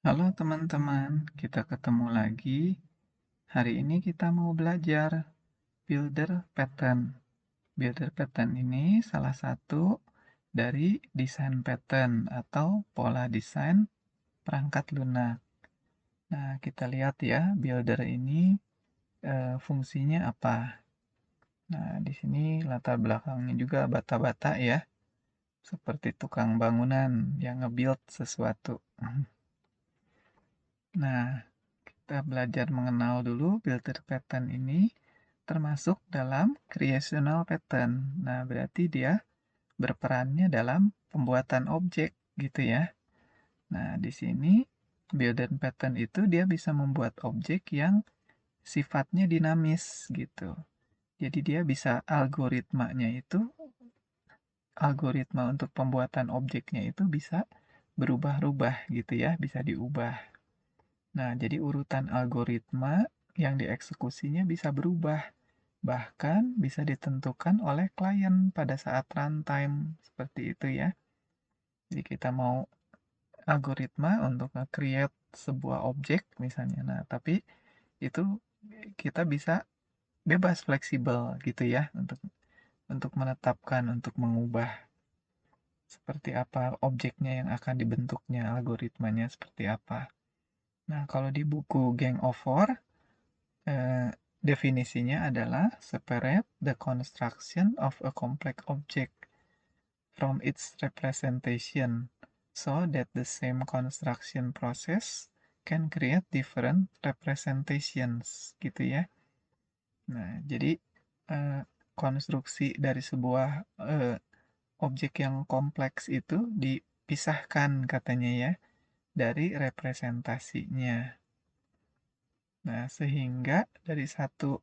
Halo teman-teman, kita ketemu lagi. Hari ini kita mau belajar builder pattern. Builder pattern ini salah satu dari desain pattern atau pola desain perangkat lunak. Nah, kita lihat ya, builder ini fungsinya apa. Nah, di sini latar belakangnya juga bata-bata ya, seperti tukang bangunan yang nge-build sesuatu. Nah, kita belajar mengenal dulu builder pattern ini termasuk dalam creational pattern. Nah, berarti dia berperannya dalam pembuatan objek gitu ya. Nah, di sini builder pattern itu dia bisa membuat objek yang sifatnya dinamis gitu. Jadi dia bisa algoritma untuk pembuatan objeknya itu bisa berubah-ubah gitu ya, bisa diubah. Nah, jadi urutan algoritma yang dieksekusinya bisa berubah, bahkan bisa ditentukan oleh klien pada saat runtime, seperti itu ya. Jadi kita mau algoritma untuk nge-create sebuah objek misalnya. Nah, tapi itu kita bisa bebas fleksibel gitu ya untuk menetapkan, untuk mengubah seperti apa objeknya yang akan dibentuknya, algoritmanya seperti apa. Nah, kalau di buku Gang of Four, definisinya adalah separate the construction of a complex object from its representation so that the same construction process can create different representations gitu ya. Nah, jadi eh, konstruksi dari sebuah eh, objek yang kompleks itu dipisahkan katanya ya dari representasinya. Nah, sehingga dari satu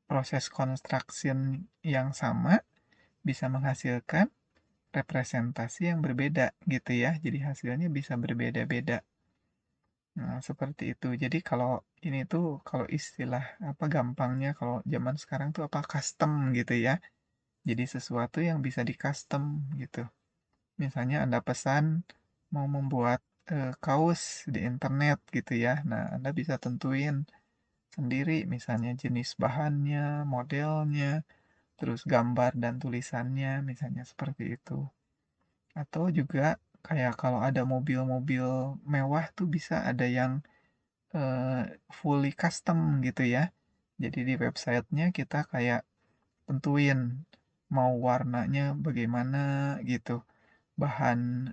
proses construction yang sama bisa menghasilkan representasi yang berbeda gitu ya. Jadi hasilnya bisa berbeda-beda. Nah, seperti itu. Jadi kalau ini tuh kalau istilah apa gampangnya kalau zaman sekarang tuh apa custom gitu ya. Jadi sesuatu yang bisa di custom gitu. Misalnya Anda pesan mau membuat kaos di internet gitu ya. Nah, Anda bisa tentuin sendiri misalnya jenis bahannya, modelnya, terus gambar dan tulisannya misalnya seperti itu. Atau juga kayak kalau ada mobil-mobil mewah tuh bisa ada yang fully custom gitu ya. Jadi di websitenya kita kayak tentuin mau warnanya bagaimana gitu. Bahan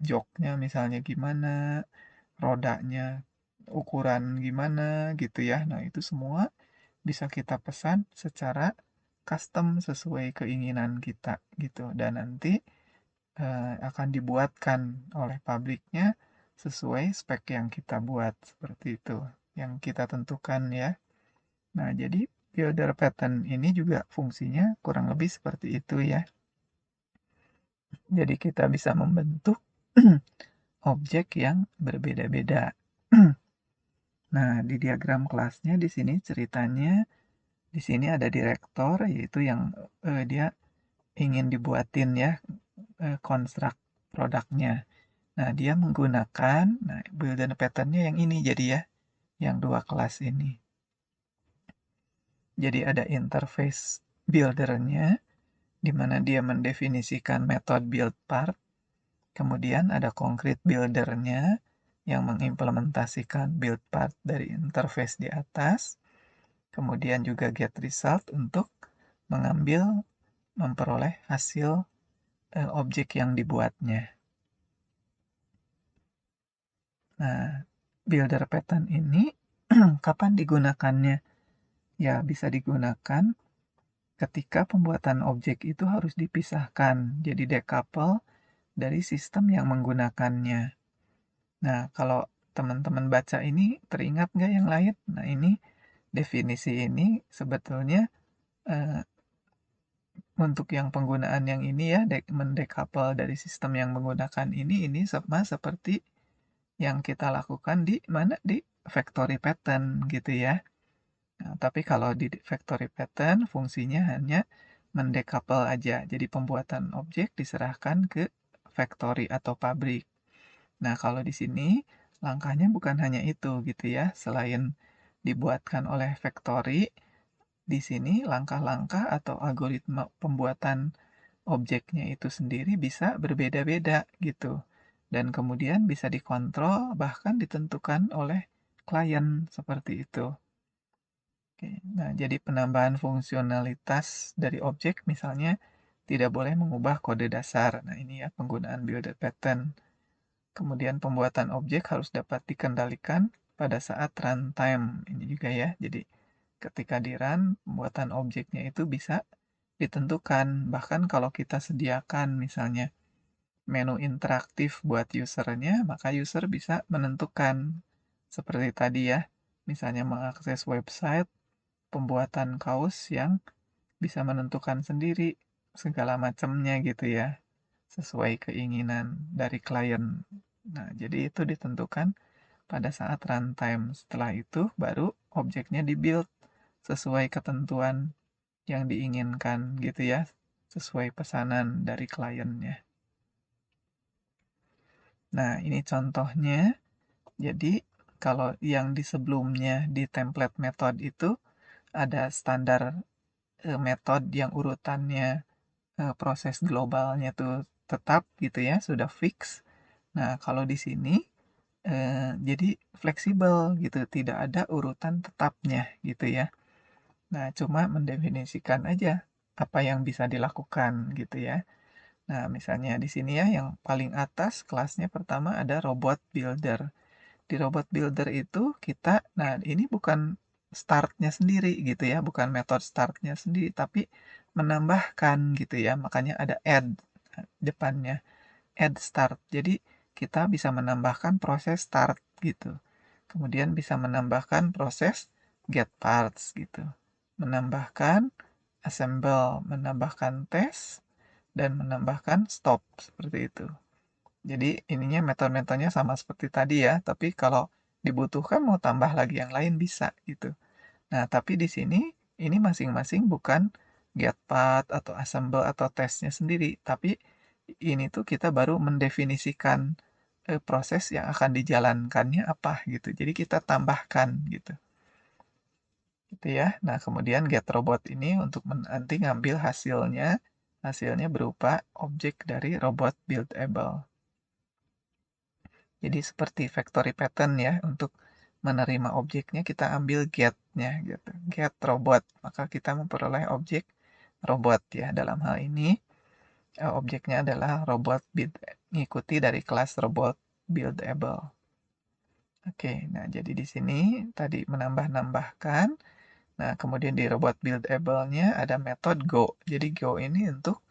joknya misalnya gimana, rodanya ukuran gimana gitu ya. Nah, itu semua bisa kita pesan secara custom sesuai keinginan kita gitu. Dan nanti akan dibuatkan oleh pabriknya sesuai spek yang kita buat seperti itu, yang kita tentukan ya. Nah, jadi builder pattern ini juga fungsinya kurang lebih seperti itu ya. Jadi kita bisa membentuk objek yang berbeda-beda. Nah, di diagram kelasnya di sini ceritanya di sini ada direktor yaitu yang dia ingin dibuatin ya konstruk produknya. Nah, dia menggunakan build and pattern-nya yang ini jadi ya, yang dua kelas ini. Jadi ada interface builder-nya, di mana dia mendefinisikan metode build part, kemudian ada concrete builder-nya, yang mengimplementasikan build part dari interface di atas, kemudian juga get result untuk memperoleh hasil objek yang dibuatnya. Nah, builder pattern ini kapan digunakannya? Ya, bisa digunakan ketika pembuatan objek itu harus dipisahkan, jadi decouple dari sistem yang menggunakannya. Nah, kalau teman-teman baca ini, teringat nggak yang lain? Nah, ini definisi ini sebetulnya eh, untuk yang penggunaan yang ini ya, mendecouple dari sistem yang menggunakan ini sama seperti yang kita lakukan di mana? Di factory pattern gitu ya. Nah, tapi kalau di factory pattern fungsinya hanya mendecouple aja. Jadi pembuatan objek diserahkan ke factory atau pabrik. Nah, kalau di sini langkahnya bukan hanya itu gitu ya. Selain dibuatkan oleh factory, di sini langkah-langkah atau algoritma pembuatan objeknya itu sendiri bisa berbeda-beda gitu. Dan kemudian bisa dikontrol bahkan ditentukan oleh klien seperti itu. Oke, nah jadi penambahan fungsionalitas dari objek misalnya tidak boleh mengubah kode dasar. Nah ini ya penggunaan builder pattern. Kemudian pembuatan objek harus dapat dikendalikan pada saat runtime. Ini juga ya. Jadi ketika di run, pembuatan objeknya itu bisa ditentukan. Bahkan kalau kita sediakan misalnya menu interaktif buat usernya, maka user bisa menentukan. Seperti tadi ya, misalnya mengakses website, pembuatan kaos yang bisa menentukan sendiri segala macamnya gitu ya, sesuai keinginan dari klien. Nah, jadi itu ditentukan pada saat runtime. Setelah itu baru objeknya dibuild sesuai ketentuan yang diinginkan gitu ya, sesuai pesanan dari kliennya. Nah, ini contohnya. Jadi, kalau yang di sebelumnya di template method itu ada standar metode yang urutannya proses globalnya tuh tetap gitu ya, sudah fix. Nah, kalau di sini jadi fleksibel gitu, tidak ada urutan tetapnya gitu ya. Nah, cuma mendefinisikan aja apa yang bisa dilakukan gitu ya. Nah, misalnya di sini ya yang paling atas kelasnya pertama ada robot builder. Di robot builder itu kita, nah ini bukan startnya sendiri gitu ya, bukan metode startnya sendiri, tapi menambahkan gitu ya, makanya ada add depannya, add start. Jadi kita bisa menambahkan proses start gitu. Kemudian bisa menambahkan proses get parts gitu. Menambahkan assemble, menambahkan test, dan menambahkan stop seperti itu. Jadi ininya metode-metodenya sama seperti tadi ya, tapi kalau dibutuhkan mau tambah lagi yang lain bisa gitu. Nah, tapi di sini ini masing-masing bukan get path atau assemble atau tesnya sendiri, tapi ini tuh kita baru mendefinisikan proses yang akan dijalankannya apa gitu. Jadi kita tambahkan gitu. Gitu ya. Nah, kemudian get robot ini untuk nanti ngambil hasilnya, hasilnya berupa objek dari robot buildable. Jadi seperti factory pattern ya, untuk menerima objeknya kita ambil get-nya gitu. Get robot, maka kita memperoleh objek robot ya. Dalam hal ini objeknya adalah robot build, ngikuti dari kelas robot buildable. Oke, nah jadi di sini tadi menambah-nambahkan. Nah, kemudian di robot buildable-nya ada metode go. Jadi go ini untuk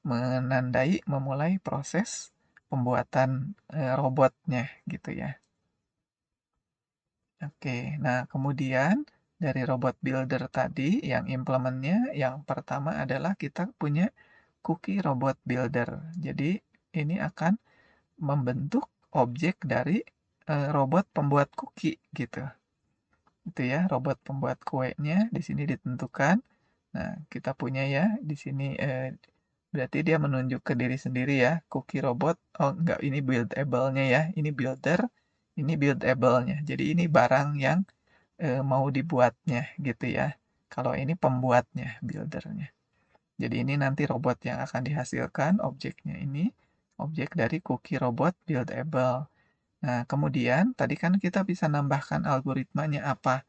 menandai memulai proses pembuatan robotnya gitu ya. Oke, nah kemudian dari robot builder tadi yang implementnya yang pertama adalah kita punya cookie robot builder. Jadi ini akan membentuk objek dari robot pembuat cookie gitu. Itu ya, robot pembuat kuenya di sini ditentukan. Nah, kita punya ya di sini berarti dia menunjuk ke diri sendiri ya, cookie robot. Oh, enggak, ini buildable-nya ya. Ini builder, ini buildable-nya. Jadi ini barang yang mau dibuatnya gitu ya. Kalau ini pembuatnya, buildernya. Jadi ini nanti robot yang akan dihasilkan, objeknya ini, objek dari cookie robot buildable. Nah, kemudian tadi kan kita bisa nambahkan algoritmanya apa.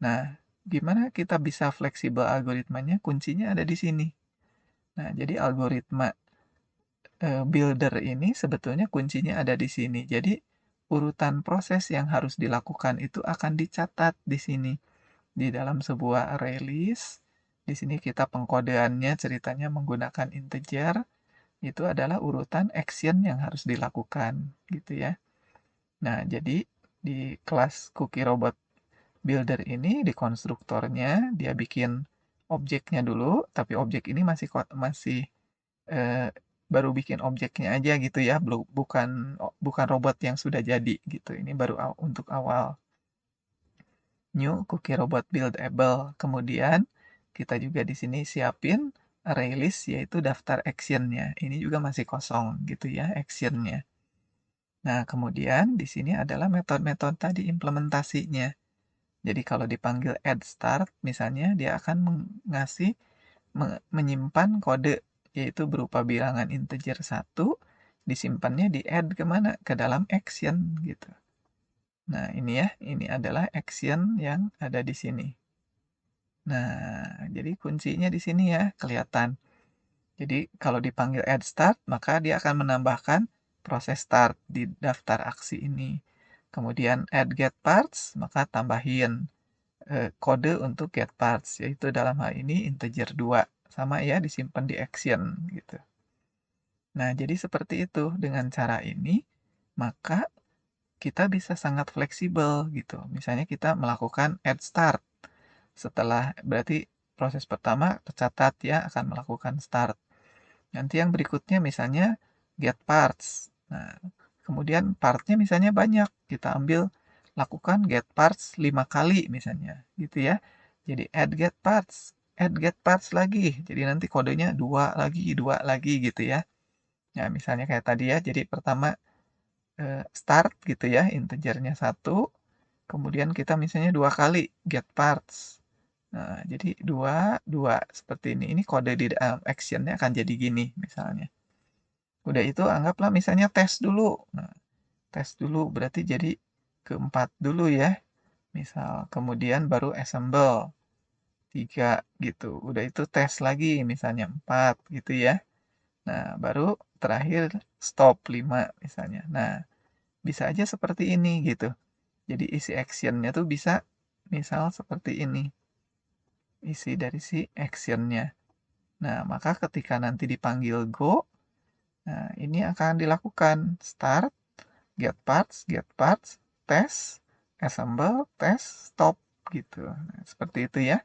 Nah, gimana kita bisa fleksibel algoritmanya? Kuncinya ada di sini. Nah, jadi algoritma builder ini sebetulnya kuncinya ada di sini. Jadi urutan proses yang harus dilakukan itu akan dicatat di sini. Di dalam sebuah array list, di sini kita pengkodeannya ceritanya menggunakan integer, itu adalah urutan action yang harus dilakukan, gitu ya. Nah, jadi di kelas cookie robot builder ini, di konstruktornya, dia bikin objeknya dulu, tapi objek ini masih eh, baru bikin objeknya aja gitu ya, belum bukan robot yang sudah jadi gitu. Ini baru untuk awal. New cookie robot buildable. Kemudian kita juga di sini siapin array list yaitu daftar actionnya. Ini juga masih kosong gitu ya actionnya. Nah, kemudian di sini adalah metode-metode tadi implementasinya. Jadi kalau dipanggil add start, misalnya dia akan ngasih menyimpan kode, yaitu berupa bilangan integer 1, disimpannya di add kemana? Ke dalam action gitu. Nah, ini ya, ini adalah action yang ada di sini. Nah, jadi kuncinya di sini ya, kelihatan. Jadi kalau dipanggil add start, maka dia akan menambahkan proses start di daftar aksi ini. Kemudian add get parts, maka tambahin kode untuk get parts, yaitu dalam hal ini integer 2. Sama ya, disimpan di action gitu. Nah, jadi seperti itu. Dengan cara ini, maka kita bisa sangat fleksibel gitu. Misalnya kita melakukan add start. Setelah berarti proses pertama tercatat ya akan melakukan start. Nanti yang berikutnya misalnya get parts. Nah, kemudian partnya misalnya banyak. Kita ambil lakukan get parts 5 kali misalnya gitu ya. Jadi add get parts lagi. Jadi nanti kodenya 2 lagi gitu ya. Ya, misalnya kayak tadi ya. Jadi pertama start gitu ya, integernya 1. Kemudian kita misalnya 2 kali get parts. Nah, jadi 2, 2 seperti ini. Ini kode di actionnya akan jadi gini misalnya. Udah itu anggaplah misalnya tes dulu. Nah, tes dulu berarti jadi keempat dulu ya. Misal kemudian baru assemble 3 gitu. Udah itu tes lagi misalnya 4 gitu ya. Nah, baru terakhir stop 5 misalnya. Nah, bisa aja seperti ini gitu. Jadi isi actionnya tuh bisa misal seperti ini. Isi dari si actionnya. Nah, maka ketika nanti dipanggil go, nah ini akan dilakukan start, get parts, test, assemble, test, stop gitu. Nah, seperti itu ya.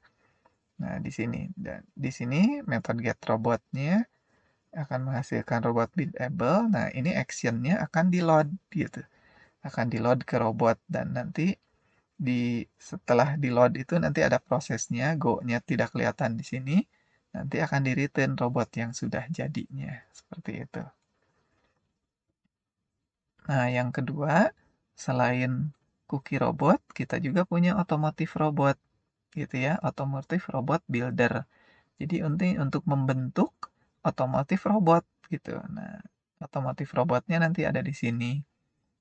Nah, di sini dan di sini metode get robotnya akan menghasilkan robot buildable. Nah, ini actionnya akan di load gitu. Akan di load ke robot dan nanti setelah di load itu nanti ada prosesnya, go-nya tidak kelihatan di sini. Nanti akan di return robot yang sudah jadinya. Seperti itu. Nah, yang kedua, selain cookie robot, kita juga punya otomotif robot, gitu ya, otomotif robot builder. Jadi untuk membentuk otomotif robot, gitu. Nah, otomotif robotnya nanti ada di sini.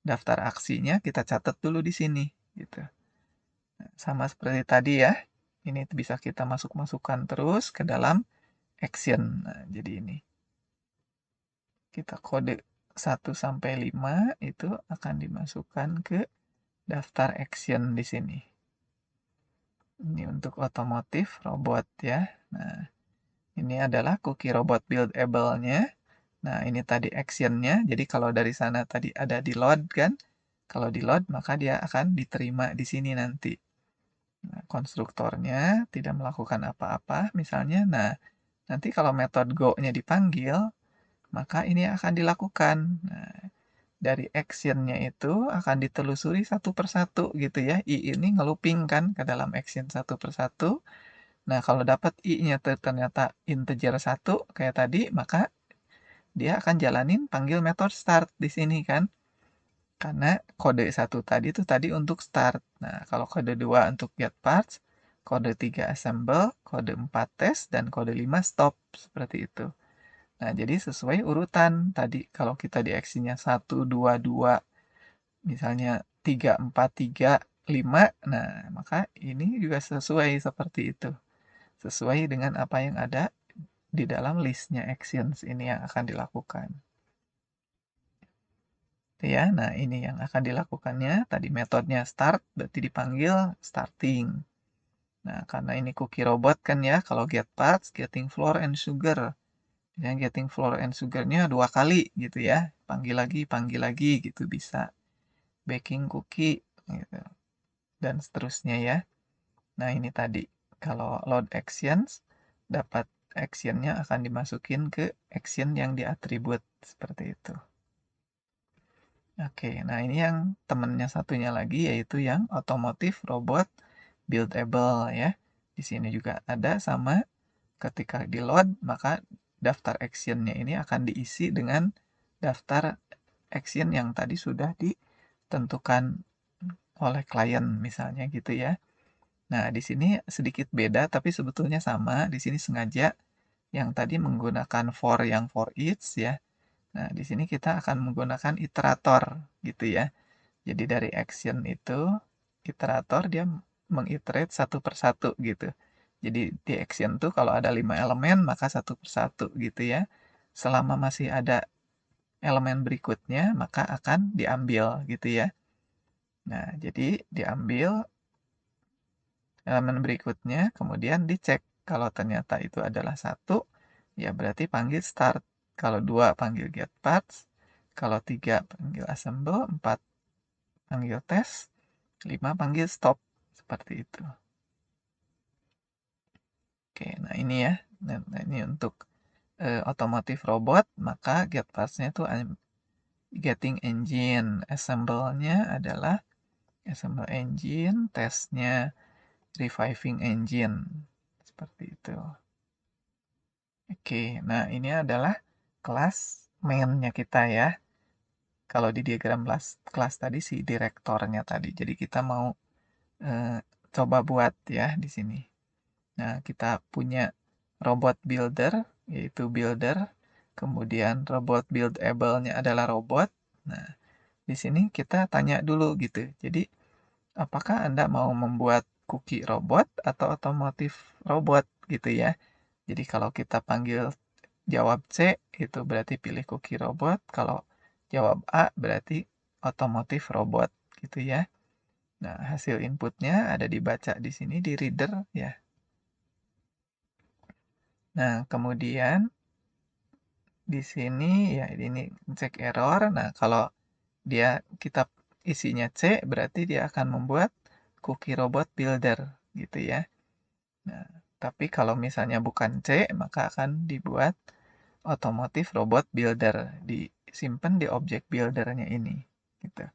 Daftar aksinya kita catat dulu di sini, gitu. Nah, sama seperti tadi ya, ini bisa kita masukkan terus ke dalam action. Nah, jadi ini kita kode 1 sampai 5 itu akan dimasukkan ke daftar action di sini. Ini untuk otomotif robot ya. Nah, ini adalah cookie robot buildable-nya. Nah, ini tadi action-nya. Jadi kalau dari sana tadi ada di load kan. Kalau di load maka dia akan diterima di sini nanti. Nah, konstruktornya tidak melakukan apa-apa misalnya. Nah, nanti kalau metode go-nya dipanggil, maka ini akan dilakukan. Nah, dari action-nya itu akan ditelusuri satu persatu gitu ya. I ini ngeluping kan ke dalam action satu persatu. Nah, kalau dapat I-nya ternyata integer 1 kayak tadi, maka dia akan jalanin panggil metode start di sini kan. Karena kode 1 tadi itu tadi untuk start. Nah, kalau kode 2 untuk get parts, kode 3 assemble, kode 4 test, dan kode 5 stop. Seperti itu. Nah, jadi sesuai urutan. Tadi kalau kita di aksinya 1, 2, 2, misalnya 3, 4, 3, 5, nah maka ini juga sesuai seperti itu. Sesuai dengan apa yang ada di dalam listnya actions ini yang akan dilakukan. Ya, nah ini yang akan dilakukannya. Tadi metodenya start, berarti dipanggil starting. Nah, karena ini cookie robot kan ya, kalau get parts, getting flour and sugar. Yang getting flour and sugar-nya 2 kali gitu ya. Panggil lagi gitu bisa. Baking cookie gitu. Dan seterusnya ya. Nah, ini tadi. Kalau load actions, dapat actionnya akan dimasukin ke action yang diatribut. Seperti itu. Oke, nah ini yang temennya satunya lagi yaitu yang otomotif robot buildable ya. Di sini juga ada sama ketika di load maka daftar actionnya ini akan diisi dengan daftar action yang tadi sudah ditentukan oleh klien misalnya gitu ya. Nah, di sini sedikit beda tapi sebetulnya sama. Di sini sengaja yang tadi menggunakan for yang for each ya. Nah, di sini kita akan menggunakan iterator gitu ya. Jadi dari action itu, iterator dia mengiterate satu persatu gitu. Jadi di action tuh kalau ada 5 elemen, maka satu persatu gitu ya. Selama masih ada elemen berikutnya, maka akan diambil gitu ya. Nah, jadi diambil elemen berikutnya, kemudian dicek. Kalau ternyata itu adalah satu, ya berarti panggil start. Kalau dua panggil get parts, kalau tiga panggil assemble, empat panggil test, 5 panggil stop. Seperti itu. Oke, nah ini ya. Nah, ini untuk otomotif robot, maka get parts-nya itu getting engine. Assemble-nya adalah assemble engine, testnya reviving engine. Seperti itu. Oke, nah ini adalah kelas main-nya kita ya. Kalau di diagram kelas tadi si direktornya tadi. Jadi kita mau eh, coba buat ya di sini. Nah, kita punya robot builder, yaitu builder. Kemudian robot buildable-nya adalah robot. Nah, di sini kita tanya dulu gitu. Jadi, apakah Anda mau membuat cookie robot atau otomotif robot gitu ya? Jadi kalau kita panggil jawab C, itu berarti pilih cookie robot. Kalau jawab A, berarti otomotif robot gitu ya. Nah, hasil inputnya ada dibaca di sini di reader ya. Nah, kemudian di sini ya ini cek error. Nah, kalau kita isinya C, berarti dia akan membuat cookie robot builder gitu ya. Nah, tapi kalau misalnya bukan C, maka akan dibuat otomotif robot builder, disimpan di objek buildernya ini gitu.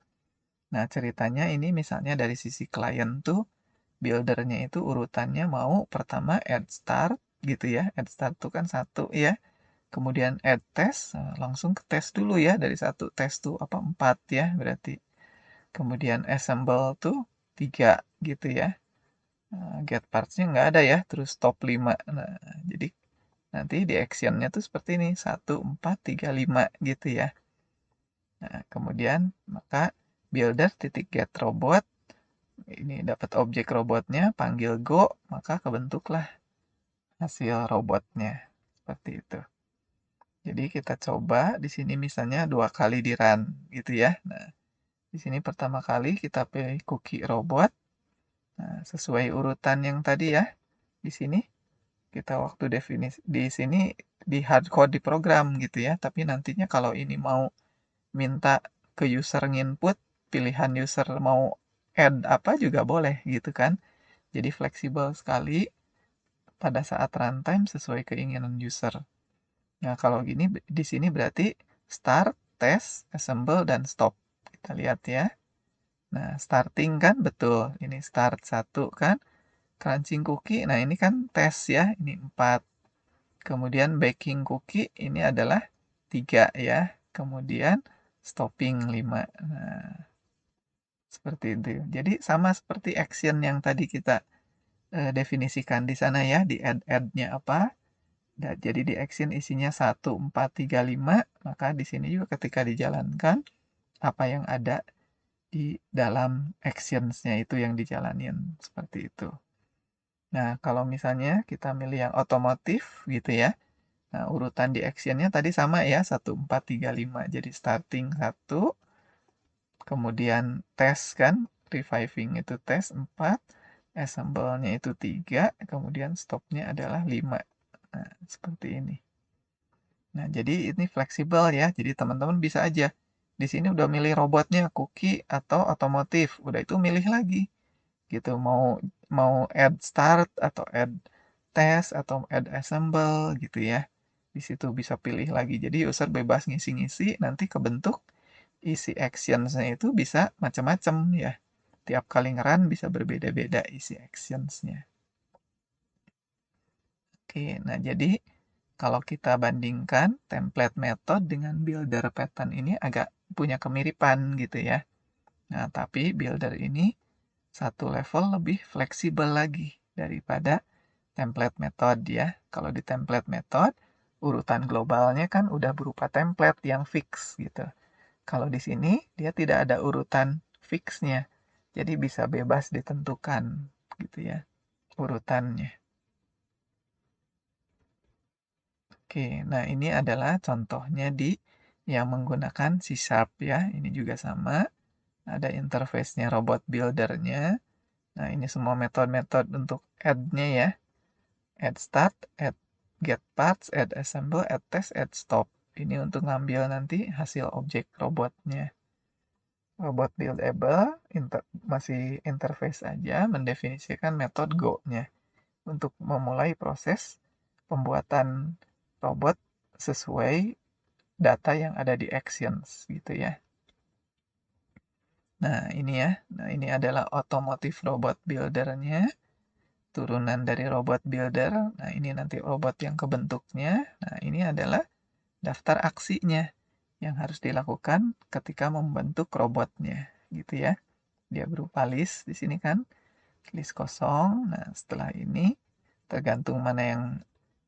Nah, ceritanya ini misalnya dari sisi klien tuh buildernya itu urutannya mau pertama add start gitu ya. Add start tuh kan satu ya. Kemudian add test, langsung ke tes dulu ya. Dari satu tes tuh apa 4 ya berarti. Kemudian assemble tuh 3 gitu ya. Get parts-nya nggak ada ya, terus top 5. Nah, jadi nanti di action-nya tuh seperti ini, 1, 4, 3, 5 gitu ya. Nah, kemudian maka builder titik get robot, ini dapat objek robotnya, panggil go, maka kebentuklah hasil robotnya. Seperti itu. Jadi kita coba di sini misalnya 2 kali di run gitu ya. Nah, di sini pertama kali kita pilih cookie robot. Nah, sesuai urutan yang tadi ya. Di sini kita waktu definisi di sini di hardcode di program gitu ya. Tapi nantinya kalau ini mau minta ke user nginput, pilihan user mau add apa juga boleh gitu kan. Jadi fleksibel sekali pada saat runtime sesuai keinginan user. Nah, kalau gini di sini berarti start, test, assemble, dan stop. Kita lihat ya. Nah, starting kan betul. Ini start 1 kan. Crunching cookie, nah ini kan test ya. Ini 4. Kemudian baking cookie ini adalah 3 ya. Kemudian stopping 5. Nah, seperti itu. Jadi sama seperti action yang tadi kita definisikan di sana ya. Di add-nya apa. Nah, jadi di action isinya 1, 4, 3, 5. Maka di sini juga ketika dijalankan, apa yang ada di dalam actions-nya itu yang dijalanin. Seperti itu. Nah, kalau misalnya kita milih yang otomotif gitu ya. Nah, urutan di action-nya tadi sama ya, 1, 4, 3, 5. Jadi starting 1, kemudian tes kan, reviving itu tes 4, assemble-nya itu 3, kemudian stop-nya adalah 5. Nah, seperti ini. Nah, jadi ini fleksibel ya. Jadi teman-teman bisa aja. Di sini udah milih robotnya cookie atau otomotif. Udah itu milih lagi. Gitu mau mau add start atau add test atau add assemble gitu ya. Di situ bisa pilih lagi. Jadi user bebas ngisi-ngisi, nanti kebentuk isi actions-nya itu bisa macam-macam ya. Tiap kali ngeran bisa berbeda-beda isi actions-nya. Oke, nah jadi kalau kita bandingkan template method dengan builder pattern ini agak punya kemiripan gitu ya. Nah, tapi builder ini satu level lebih fleksibel lagi daripada template method ya. Kalau di template method, urutan globalnya kan udah berupa template yang fix gitu. Kalau di sini dia tidak ada urutan fixnya. Jadi bisa bebas ditentukan gitu ya urutannya. Oke, nah ini adalah contohnya di yang menggunakan C# ya. Ini juga sama. Ada interface-nya robot builder-nya. Nah, ini semua metode-metode untuk add-nya ya. Add start, add get parts, add assemble, add test, add stop. Ini untuk ngambil nanti hasil objek robotnya. Robot buildable masih interface aja mendefinisikan metode go-nya untuk memulai proses pembuatan robot sesuai data yang ada di actions gitu ya. Nah, ini ya. Nah, ini adalah automotive robot builder-nya. Turunan dari robot builder. Nah, ini nanti robot yang kebentuknya. Nah, ini adalah daftar aksinya yang harus dilakukan ketika membentuk robotnya, gitu ya. Dia berupa list di sini kan, list kosong. Nah, setelah ini tergantung mana yang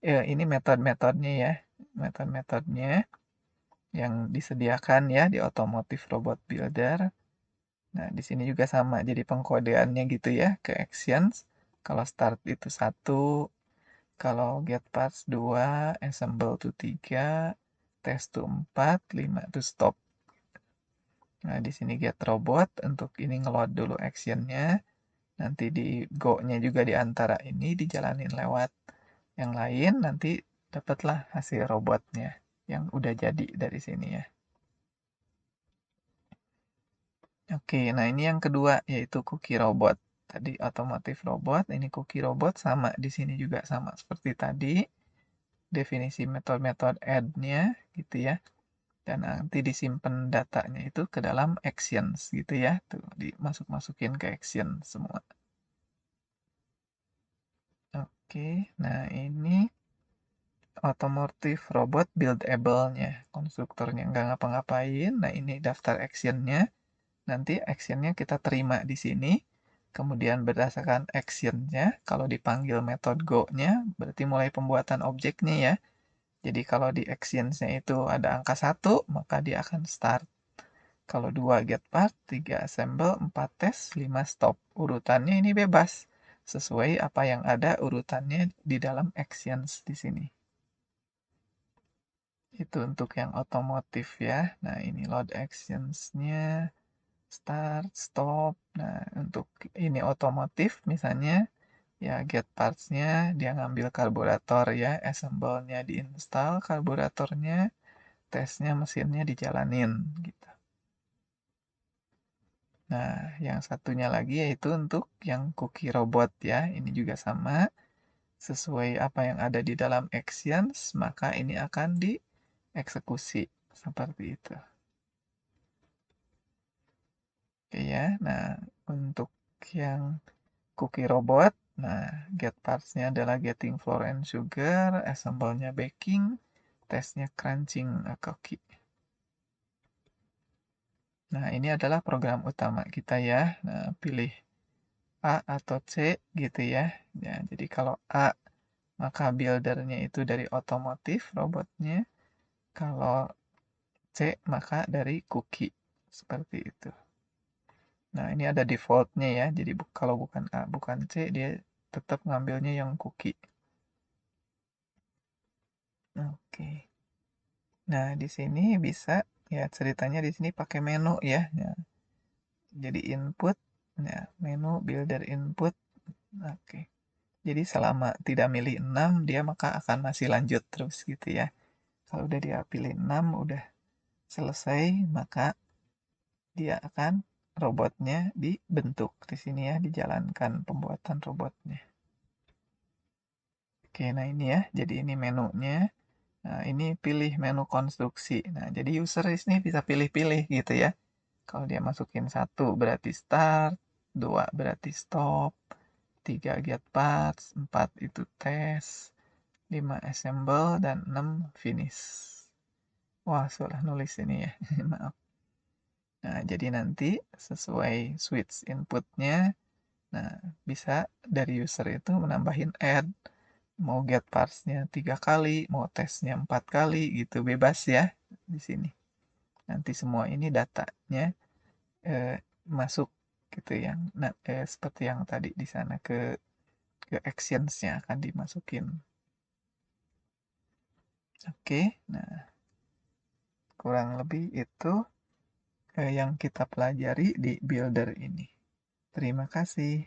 ini metode-metodenya ya. Metode-metodenya yang disediakan ya di Automotive Robot Builder. Nah, di sini juga sama. Jadi pengkodeannya gitu ya ke actions. Kalau start itu 1, kalau get parts 2, assemble to 3, test to 4, 5 to stop. Nah, di sini get robot untuk ini ngeload dulu actionnya. Nanti di go-nya juga di antara ini dijalanin lewat yang lain. Nanti dapatlah hasil robotnya yang udah jadi dari sini ya. Oke, nah ini yang kedua yaitu cookie robot. Tadi otomotif robot, ini cookie robot sama di sini juga sama seperti tadi. Definisi metode-metode add-nya gitu ya. Dan nanti disimpan datanya itu ke dalam actions gitu ya. Tuh, dimasuk-masukin ke action semua. Oke, nah ini otomotif robot buildable-nya. Konstruktornya nggak ngapa-ngapain. Nah ini daftar action-nya. Nanti actionnya kita terima di sini. Kemudian berdasarkan actionnya, kalau dipanggil metode go-nya, berarti mulai pembuatan objeknya ya. Jadi kalau di actions-nya itu ada angka 1, maka dia akan start. Kalau 2 get part, 3 assemble, 4 test, 5 stop. Urutannya ini bebas. Sesuai apa yang ada urutannya di dalam actions di sini. Itu untuk yang otomotif ya. Nah ini load actions-nya. Start, stop. Nah, untuk ini otomotif misalnya, ya get parts-nya dia ngambil karburator ya, assemble-nya diinstal karburatornya, tesnya mesinnya dijalanin gitu. Nah, yang satunya lagi yaitu untuk yang cookie robot ya, ini juga sama. Sesuai apa yang ada di dalam actions, maka ini akan dieksekusi seperti itu. Oke ya, nah untuk yang cookie robot. Nah, get parts-nya adalah getting flour and sugar, assemble-nya baking, tesnya crunching a cookie. Nah, ini adalah program utama kita ya. Nah, pilih A atau C gitu ya. Ya, jadi kalau A, maka buildernya itu dari otomotif robotnya. Kalau C, maka dari cookie. Seperti itu. Nah, ini ada default-nya ya. Jadi kalau bukan A, bukan C, dia tetap ngambilnya yang cookie. Oke. Nah, di sini bisa ya ceritanya di sini pakai menu ya. Ya, jadi input ya, menu builder input. Oke. Jadi selama tidak milih 6 dia maka akan masih lanjut terus gitu ya. Kalau udah dia pilih 6 udah selesai maka dia akan robotnya dibentuk di sini ya, dijalankan pembuatan robotnya. Oke, nah ini ya. Jadi ini menunya. Nah, ini pilih menu konstruksi. Nah, jadi user di sini bisa pilih-pilih gitu ya. Kalau dia masukin 1 berarti start, 2 berarti stop, 3 get parts, 4 itu test, 5 assemble, dan 6 finish. Wah, salah nulis ini ya. Maaf. Nah, jadi nanti sesuai switch inputnya, nah bisa dari user itu menambahin add, mau get parsnya 3 kali, mau tesnya 4 kali gitu, bebas ya di sini. Nanti semua ini datanya masuk gitu yang seperti yang tadi di sana ke actions-nya akan dimasukin. Oke, nah kurang lebih itu yang kita pelajari di builder ini. Terima kasih.